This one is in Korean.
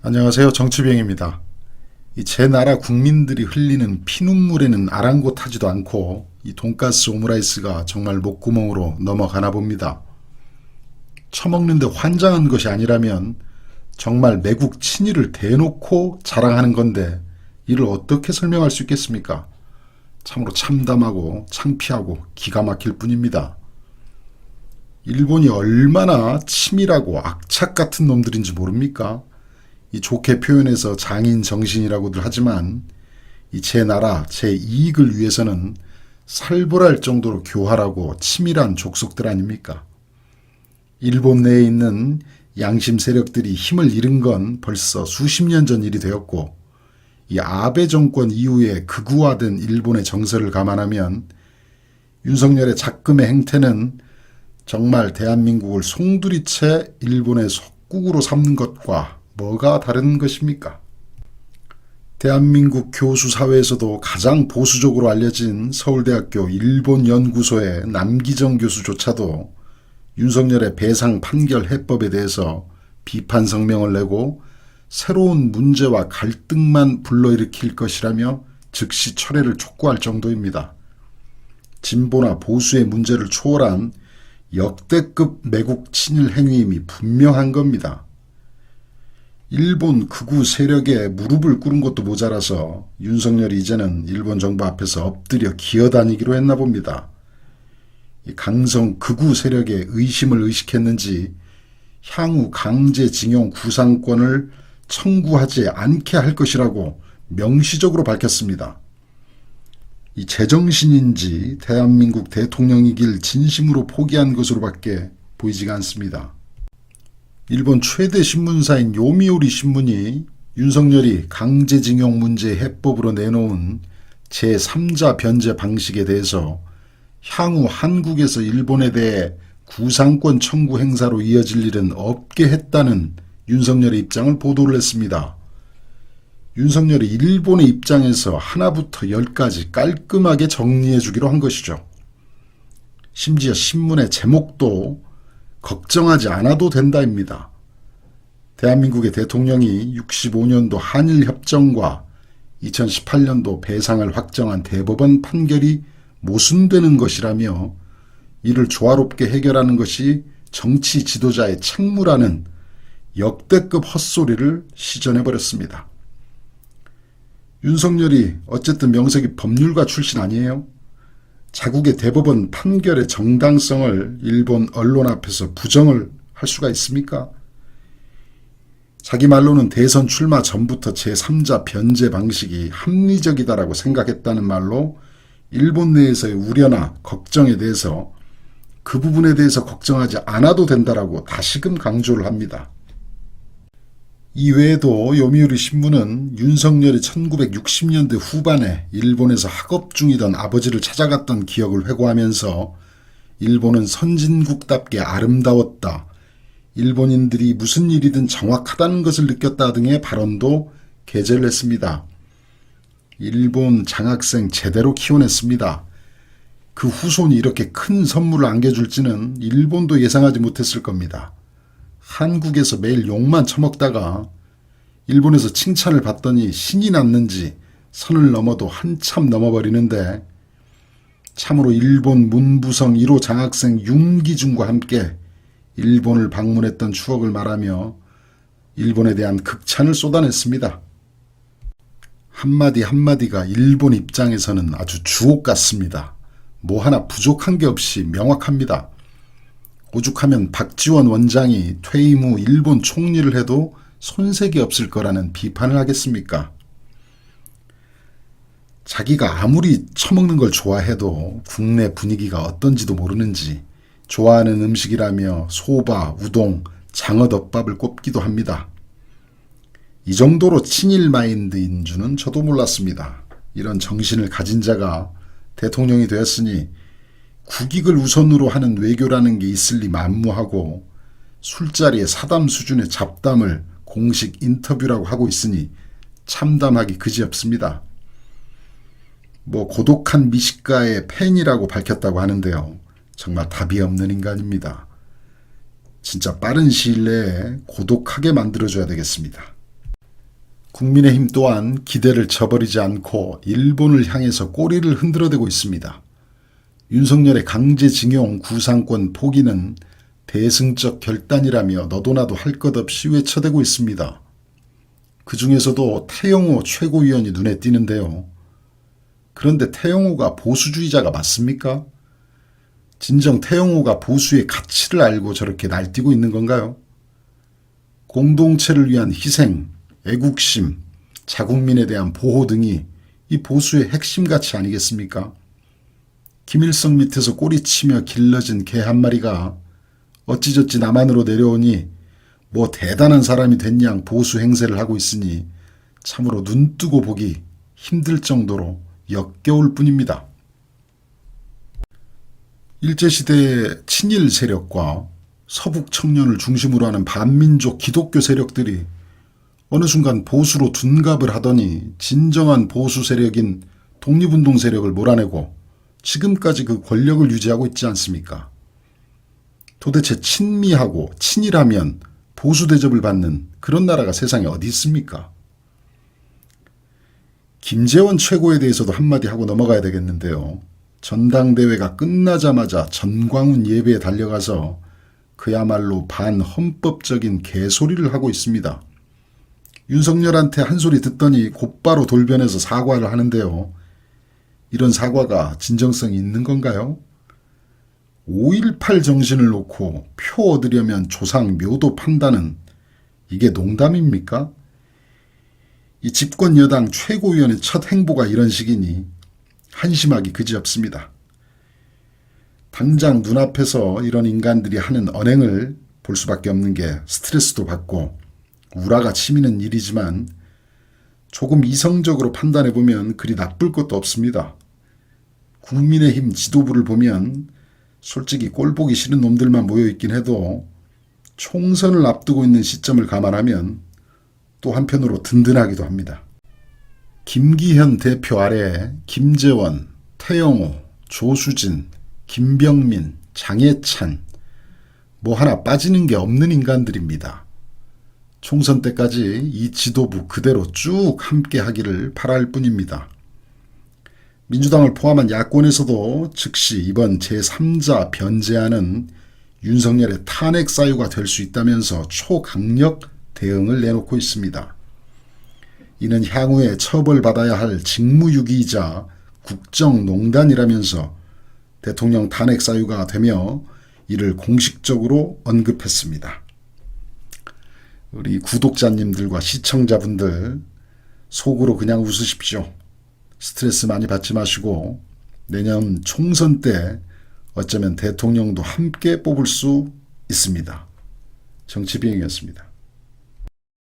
안녕하세요. 정치병입니다. 제 나라 국민들이 흘리는 피눈물에는 아랑곳하지도 않고 이 돈가스 오므라이스가 정말 목구멍으로 넘어가나 봅니다. 처먹는데 환장한 것이 아니라면 정말 매국 친일을 대놓고 자랑하는 건데 이를 어떻게 설명할 수 있겠습니까? 참으로 참담하고 창피하고 기가 막힐 뿐입니다. 일본이 얼마나 치밀하고 악착 같은 놈들인지 모릅니까? 이 좋게 표현해서 장인 정신이라고들 하지만 제 나라, 제 이익을 위해서는 살벌할 정도로 교활하고 치밀한 족속들 아닙니까? 일본 내에 있는 양심 세력들이 힘을 잃은 건 벌써 수십 년 전 일이 되었고 이 아베 정권 이후에 극우화된 일본의 정서를 감안하면 윤석열의 작금의 행태는 정말 대한민국을 송두리째 일본의 속국으로 삼는 것과 뭐가 다른 것입니까? 대한민국 교수 사회에서도 가장 보수적으로 알려진 서울대학교 일본연구소의 남기정 교수조차도 윤석열의 배상 판결 해법에 대해서 비판 성명을 내고 새로운 문제와 갈등만 불러일으킬 것이라며 즉시 철회를 촉구할 정도입니다. 진보나 보수의 문제를 초월한 역대급 매국 친일 행위임이 분명한 겁니다. 일본 극우 세력에 무릎을 꿇은 것도 모자라서 윤석열이 이제는 일본 정부 앞에서 엎드려 기어다니기로 했나 봅니다. 이 강성 극우 세력의 의심을 의식했는지 향후 강제징용 구상권을 청구하지 않게 할 것이라고 명시적으로 밝혔습니다. 이 제정신인지 대한민국 대통령이길 진심으로 포기한 것으로밖에 보이지가 않습니다. 일본 최대 신문사인 요미우리 신문이 윤석열이 강제징용 문제 해법으로 내놓은 제3자 변제 방식에 대해서 향후 한국에서 일본에 대해 구상권 청구 행사로 이어질 일은 없게 했다는 윤석열의 입장을 보도를 했습니다. 윤석열이 일본의 입장에서 하나부터 열까지 깔끔하게 정리해 주기로 한 것이죠. 심지어 신문의 제목도 걱정하지 않아도 된다입니다. 대한민국의 대통령이 65년도 한일협정과 2018년도 배상을 확정한 대법원 판결이 모순되는 것이라며 이를 조화롭게 해결하는 것이 정치 지도자의 책무라는 역대급 헛소리를 시전해버렸습니다. 윤석열이 어쨌든 명색이 법률가 출신 아니에요? 자국의 대법원 판결의 정당성을 일본 언론 앞에서 부정을 할 수가 있습니까? 자기 말로는 대선 출마 전부터 제3자 변제 방식이 합리적이다라고 생각했다는 말로 일본 내에서의 우려나 걱정에 대해서 그 부분에 대해서 걱정하지 않아도 된다라고 다시금 강조를 합니다. 이외에도 요미우리 신문은 윤석열이 1960년대 후반에 일본에서 학업 중이던 아버지를 찾아갔던 기억을 회고하면서 일본은 선진국답게 아름다웠다, 일본인들이 무슨 일이든 정확하다는 것을 느꼈다 등의 발언도 게재를 했습니다. 일본 장학생 제대로 키워냈습니다. 그 후손이 이렇게 큰 선물을 안겨줄지는 일본도 예상하지 못했을 겁니다. 한국에서 매일 욕만 처먹다가 일본에서 칭찬을 받더니 신이 났는지 선을 넘어도 한참 넘어버리는데 참으로 일본 문부성 1호 장학생 윤기중과 함께 일본을 방문했던 추억을 말하며 일본에 대한 극찬을 쏟아냈습니다. 한마디 한마디가 일본 입장에서는 아주 주옥 같습니다. 뭐 하나 부족한 게 없이 명확합니다. 오죽하면 박지원 원장이 퇴임 후 일본 총리를 해도 손색이 없을 거라는 비판을 하겠습니까? 자기가 아무리 처먹는 걸 좋아해도 국내 분위기가 어떤지도 모르는지 좋아하는 음식이라며 소바, 우동, 장어덮밥을 꼽기도 합니다. 이 정도로 친일 마인드인 줄은 저도 몰랐습니다. 이런 정신을 가진 자가 대통령이 되었으니 국익을 우선으로 하는 외교라는 게 있을 리 만무하고 술자리에 사담 수준의 잡담을 공식 인터뷰라고 하고 있으니 참담하기 그지없습니다. 뭐 고독한 미식가의 팬이라고 밝혔다고 하는데요. 정말 답이 없는 인간입니다. 진짜 빠른 시일 내에 고독하게 만들어줘야 되겠습니다. 국민의힘 또한 기대를 저버리지 않고 일본을 향해서 꼬리를 흔들어대고 있습니다. 윤석열의 강제징용 구상권 포기는 대승적 결단이라며 너도나도 할 것 없이 외쳐대고 있습니다. 그 중에서도 태영호 최고위원이 눈에 띄는데요. 그런데 태영호가 보수주의자가 맞습니까? 진정 태영호가 보수의 가치를 알고 저렇게 날뛰고 있는 건가요? 공동체를 위한 희생, 애국심, 자국민에 대한 보호 등이 이 보수의 핵심 가치 아니겠습니까? 김일성 밑에서 꼬리치며 길러진 개 한 마리가 어찌저찌 남한으로 내려오니 뭐 대단한 사람이 됐냥 보수 행세를 하고 있으니 참으로 눈뜨고 보기 힘들 정도로 역겨울 뿐입니다. 일제시대의 친일 세력과 서북 청년을 중심으로 하는 반민족 기독교 세력들이 어느 순간 보수로 둔갑을 하더니 진정한 보수 세력인 독립운동 세력을 몰아내고 지금까지 그 권력을 유지하고 있지 않습니까? 도대체 친미하고 친일하면 보수 대접을 받는 그런 나라가 세상에 어디 있습니까? 김재원 최고에 대해서도 한마디 하고 넘어가야 되겠는데요. 전당대회가 끝나자마자 전광훈 예배에 달려가서 그야말로 반헌법적인 개소리를 하고 있습니다. 윤석열한테 한 소리 듣더니 곧바로 돌변해서 사과를 하는데요. 이런 사과가 진정성이 있는 건가요? 5.18 정신을 놓고 표 얻으려면 조상 묘도 판다는 이게 농담입니까? 이 집권 여당 최고위원의 첫 행보가 이런 식이니 한심하기 그지없습니다. 당장 눈앞에서 이런 인간들이 하는 언행을 볼 수밖에 없는 게 스트레스도 받고 우라가 치미는 일이지만 조금 이성적으로 판단해보면 그리 나쁠 것도 없습니다. 국민의힘 지도부를 보면 솔직히 꼴보기 싫은 놈들만 모여있긴 해도 총선을 앞두고 있는 시점을 감안하면 또 한편으로 든든하기도 합니다. 김기현 대표 아래 김재원, 태영호, 조수진, 김병민, 장해찬 뭐 하나 빠지는 게 없는 인간들입니다. 총선 때까지 이 지도부 그대로 쭉 함께 하기를 바랄 뿐입니다. 민주당을 포함한 야권에서도 즉시 이번 제3자 변제안은 윤석열의 탄핵 사유가 될 수 있다면서 초강력 대응을 내놓고 있습니다. 이는 향후에 처벌받아야 할 직무유기이자 국정농단이라면서 대통령 탄핵 사유가 되며 이를 공식적으로 언급했습니다. 우리 구독자님들과 시청자분들 속으로 그냥 웃으십시오. 스트레스 많이 받지 마시고 내년 총선 때 어쩌면 대통령도 함께 뽑을 수 있습니다. 정치비행이었습니다.